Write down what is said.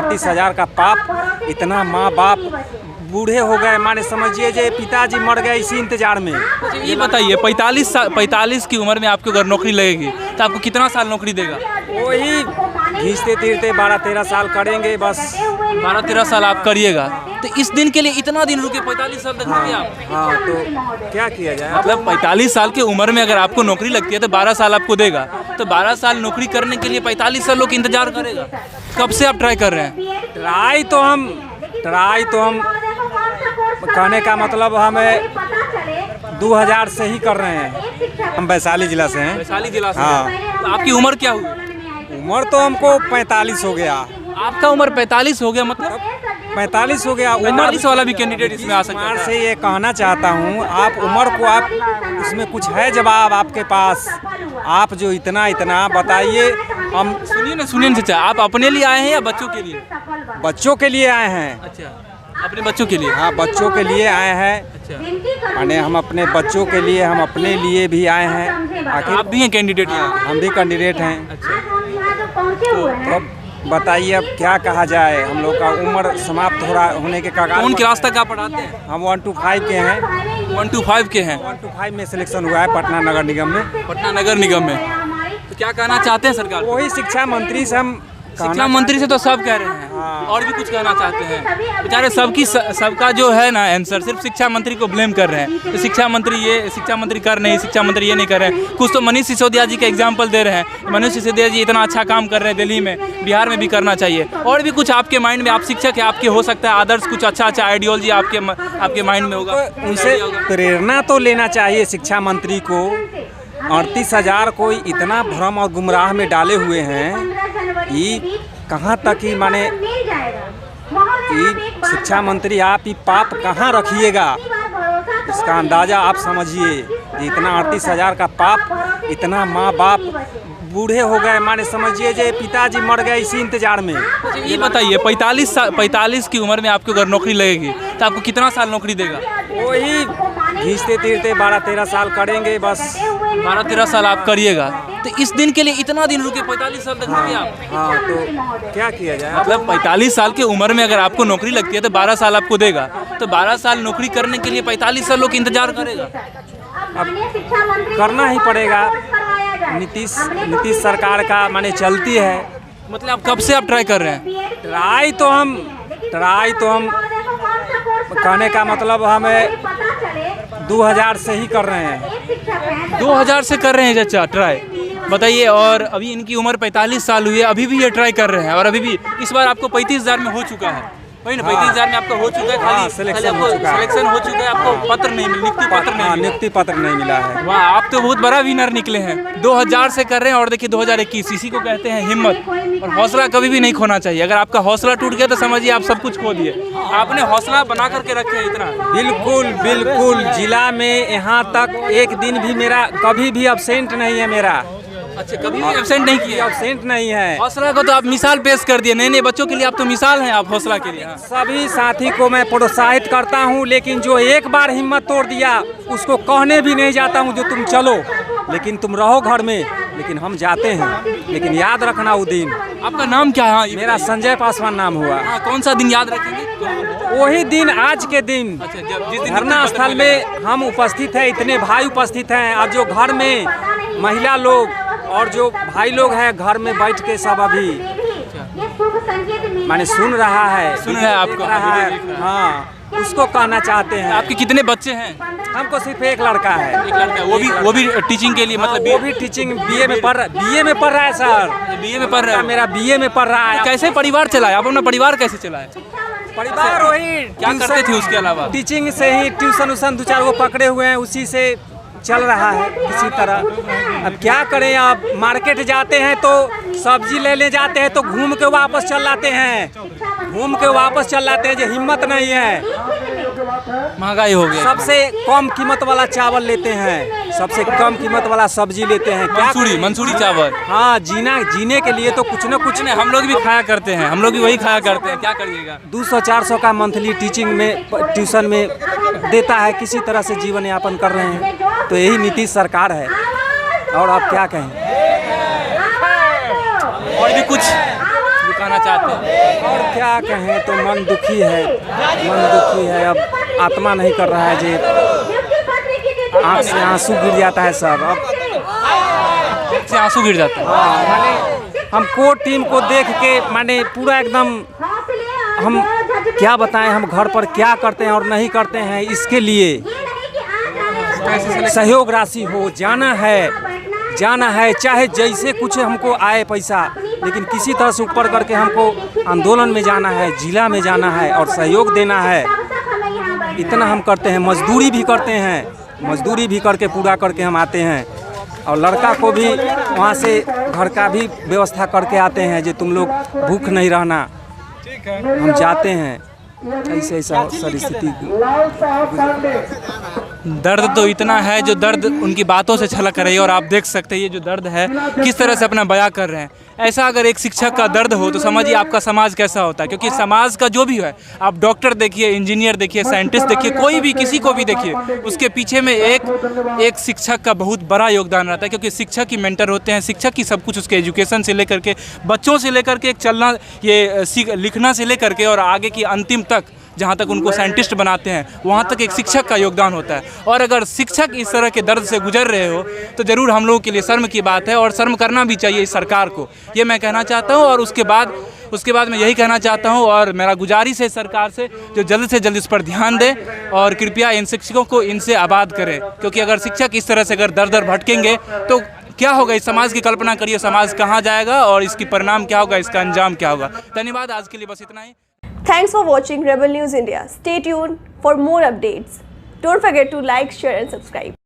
38,000 का पाप, इतना माँ बाप बूढ़े हो गए, माने समझिए जे पिताजी मर गए इसी इंतजार में। ये बताइए 45 की उम्र में आपको अगर नौकरी लगेगी तो आपको कितना साल नौकरी देगा? वही घींचते तीरते 12-13 साल करेंगे बस। 12-13 साल आप करिएगा तो इस दिन के लिए इतना दिन रुके, 45 साल तक रुके आप? हाँ तो क्या किया जाए। मतलब 45 साल की उम्र में अगर आपको नौकरी लगती है तो 12 साल आपको देगा, तो 12 साल नौकरी करने के लिए 45 साल लोग इंतजार करेगा। कब से आप ट्राई कर रहे हैं? ट्राई तो हम कहने का मतलब हमें 2000 से ही कर रहे हैं। हम वैशाली जिला से हैं। वैशाली जिला से? हाँ। तो आपकी उम्र क्या हुई? उम्र तो हमको 45 हो गया। आपका उम्र 45 हो गया, मतलब 45 हो गया। 45 वाला भी कैंडिडेट इसमें आ सकता उम्र है? से ये कहना चाहता हूँ, आप उम्र को आप उसमें कुछ है जवाब आपके पास? आप जो इतना बताइए। हम सुनिए ना चाचा, आप अपने लिए आए हैं या बच्चों के लिए? बच्चों के लिए आए हैं। अच्छा, अपने बच्चों के लिए? हाँ, बच्चों के लिए आए हैं। अच्छा, माने हम अपने बच्चों के लिए, हम अपने लिए भी आए हैं। आखिर आप भी हैं कैंडिडेट यहाँ? हम भी कैंडिडेट हैं। अच्छा, तो अब बताइए अब क्या कहा जाए। हम लोग का उम्र समाप्त हो रहा होने के कगार। कौन क्लास तक आप पढ़ाते हैं? हम 1 to 5 के हैं। 1 to 5 के हैं? 1 to 5 में सिलेक्शन हुआ है पटना नगर निगम में। पटना नगर निगम में। तो क्या कहना चाहते हैं सरकार? वही शिक्षा मंत्री से हम शिक्षा मंत्री से तो सब कह रहे हैं, हाँ। और भी कुछ कहना चाहते हैं बेचारे। सबका जो है ना आंसर सिर्फ शिक्षा मंत्री को ब्लेम कर रहे हैं। तो शिक्षा मंत्री कर नहीं, शिक्षा मंत्री ये नहीं कर रहे हैं। कुछ तो मनीष सिसोदिया जी का एग्जाम्पल दे रहे हैं। मनीष सिसोदिया जी इतना अच्छा काम कर रहे हैं दिल्ली में, बिहार में भी करना चाहिए। और भी कुछ आपके माइंड में, आप शिक्षक है, आपके हो सकता है आदर्श कुछ अच्छा आइडियोलॉजी आपके माइंड में होगा। तो उनसे प्रेरणा तो लेना चाहिए शिक्षा मंत्री को। 38,000 कोई इतना भ्रम और गुमराह में डाले हुए हैं कि कहाँ तक ही माने कि शिक्षा मंत्री आप ही पाप कहाँ रखिएगा, इसका अंदाज़ा आप समझिए। इतना 38,000 का पाप, इतना माँ बाप बूढ़े हो गए, माने समझिए जे पिताजी मर गए इसी इंतजार में। ये बताइए 45 की उम्र में आपको अगर नौकरी लगेगी तो आपको कितना साल नौकरी देगा? वही घींचते तीरते 12-13 साल करेंगे बस। 12-13 साल आप करिएगा तो इस दिन के लिए इतना दिन रुके, 45 साल तक रुके आप? हाँ तो क्या किया जाए। मतलब 45 साल की उम्र में अगर आपको नौकरी लगती है तो 12 साल आपको देगा, तो 12 साल नौकरी करने के लिए 45 साल लोग इंतजार करेगा। अब करना ही पड़ेगा। नीतीश सरकार का माने चलती है। मतलब आप कब से आप ट्राई कर रहे हैं? ट्राई तो हम कहने का मतलब हमें 2000 से ही कर रहे हैं। 2000 से कर रहे हैं चाचा ट्राई? बताइए। और अभी इनकी उम्र 45 साल हुई है, अभी भी ये ट्राई कर रहे हैं, और अभी भी इस बार आपको 35,000 में हो चुका है। वही ना, 35,000 में आपका हो चुका है। खाली सिलेक्शन हो चुका है, आपको पत्र नहीं मिला, नियुक्ति पत्र नहीं मिला है। वाह, आप तो बहुत बड़ा विनर निकले हैं। 2000 से कर रहे हैं और देखिए 2021, इसी को कहते हैं हिम्मत। और हौसला कभी भी नहीं खोना चाहिए। अगर आपका हौसला टूट गया तो समझिए आप सब कुछ खो दिए। आपने हौसला बना करके रखे हैं इतना। बिल्कुल जिला में यहाँ तक एक दिन भी मेरा कभी भी अब्सेंट नहीं है मेरा। अच्छा, कभी भी एब्सेंट नहीं किया? अब्सेंट नहीं है। हौसला को तो आप मिसाल पेश कर दिए, नए बच्चों के लिए आप तो मिसाल हैं, आप हौसला के लिए। सभी साथी को मैं प्रोत्साहित करता हूं, लेकिन जो एक बार हिम्मत तोड़ दिया उसको कहने भी नहीं जाता हूं जो तुम चलो, लेकिन तुम रहो घर में, लेकिन हम जाते हैं। लेकिन याद रखना वो दिन। आपका नाम क्या है? मेरा संजय पासवान नाम हुआ। हाँ, कौन सा दिन याद रखेंगे? वही दिन, आज के दिन। अच्छा, जिस दिन धरना स्थल में हम उपस्थित हैं, इतने भाई उपस्थित हैं, और जो घर में महिला लोग और जो भाई लोग हैं घर में बैठ के सब अभी माने सुन रहा है आपको? हाँ, उसको कहना चाहते हैं। आपके कितने बच्चे हैं? हमको सिर्फ एक लड़का है। एक लड़का? वो भी टीचिंग के लिए? मतलब वो भी टीचिंग बीए में पढ़ रहा है सर। बीए में पढ़ रहा है? मेरा बीए में पढ़ रहा है। कैसे परिवार चलाए आप? अपना परिवार कैसे चलाए? परिवार वही क्या करते थे उसके अलावा? टीचिंग से ही, ट्यूशन 2-4 वो पकड़े हुए हैं, उसी से चल रहा है किसी तरह। अब क्या करें, अब मार्केट जाते हैं तो सब्जी लेने जाते हैं तो घूम के वापस चल आते हैं, जो हिम्मत नहीं है। महंगाई हो गया। सबसे कम कीमत वाला चावल लेते हैं, सबसे कम कीमत वाला सब्जी लेते हैं। मंसूरी चावल। हाँ, जीने के लिए तो कुछ न कुछ नहीं, हम लोग भी खाया करते हैं, हम लोग भी वही खाया करते हैं, क्या करिएगा। 200-400 का मंथली टीचिंग में, ट्यूशन में देता है, किसी तरह से जीवन यापन कर रहे हैं। तो यही नीतीश सरकार है, और आप क्या कहें। और भी कुछ जो कहना चाहते हैं? और क्या कहें, तो मन दुखी है। अब आत्मा नहीं कर रहा है जी, आँख से आंसू गिर जाता है सब। अब से आंसू गिर जाता है। हाँ, माने हमको टीम को देख के माने पूरा एकदम, हम क्या बताएं, हम घर पर क्या करते हैं और नहीं करते हैं, इसके लिए सहयोग राशि हो, जाना है, चाहे जैसे कुछ हमको आए पैसा, लेकिन किसी तरह से ऊपर करके हमको आंदोलन में जाना है, जिला में जाना है और सहयोग देना है। इतना हम करते हैं, मजदूरी भी करते हैं, मजदूरी भी करके पूरा करके हम आते हैं। और लड़का को भी वहाँ से घर का भी व्यवस्था करके आते हैं, जो तुम लोग भूख नहीं रहना, हम जाते हैं। ऐसा स्थिति। दर्द तो इतना है, जो दर्द उनकी बातों से छलक रही है और आप देख सकते हैं ये जो दर्द है किस तरह से अपना बयां कर रहे हैं। ऐसा अगर एक शिक्षक का दर्द हो तो समझिए आपका समाज कैसा होता है, क्योंकि समाज का जो भी है, आप डॉक्टर देखिए, इंजीनियर देखिए, साइंटिस्ट देखिए, कोई भी किसी को भी देखिए, उसके पीछे में एक शिक्षक का बहुत बड़ा योगदान रहता है, क्योंकि शिक्षक ही मेंटर होते हैं। शिक्षक ही सब कुछ, उसके एजुकेशन से लेकर के, बच्चों से लेकर के, एक चलना, ये लिखना से लेकर के और आगे की अंतिम तक, जहाँ तक उनको साइंटिस्ट बनाते हैं, वहाँ तक एक शिक्षक का योगदान होता है। और अगर शिक्षक इस तरह के दर्द से गुजर रहे हो तो ज़रूर हम लोगों के लिए शर्म की बात है, और शर्म करना भी चाहिए इस सरकार को, ये मैं कहना चाहता हूँ। और उसके बाद मैं यही कहना चाहता हूँ, और मेरा गुजारिश है सरकार से, जो जल्द से जल्द इस पर ध्यान दे और कृपया इन शिक्षकों को इनसे आबाद करें, क्योंकि अगर शिक्षक इस तरह से अगर दर दर भटकेंगे तो क्या होगा, इस समाज की कल्पना करिए, समाज कहाँ जाएगा और इसकी परिणाम क्या होगा, इसका अंजाम क्या होगा। धन्यवाद, आज के लिए बस इतना ही। Thanks for watching Rebel News India. Stay tuned for more updates. Don't forget to like, share and subscribe.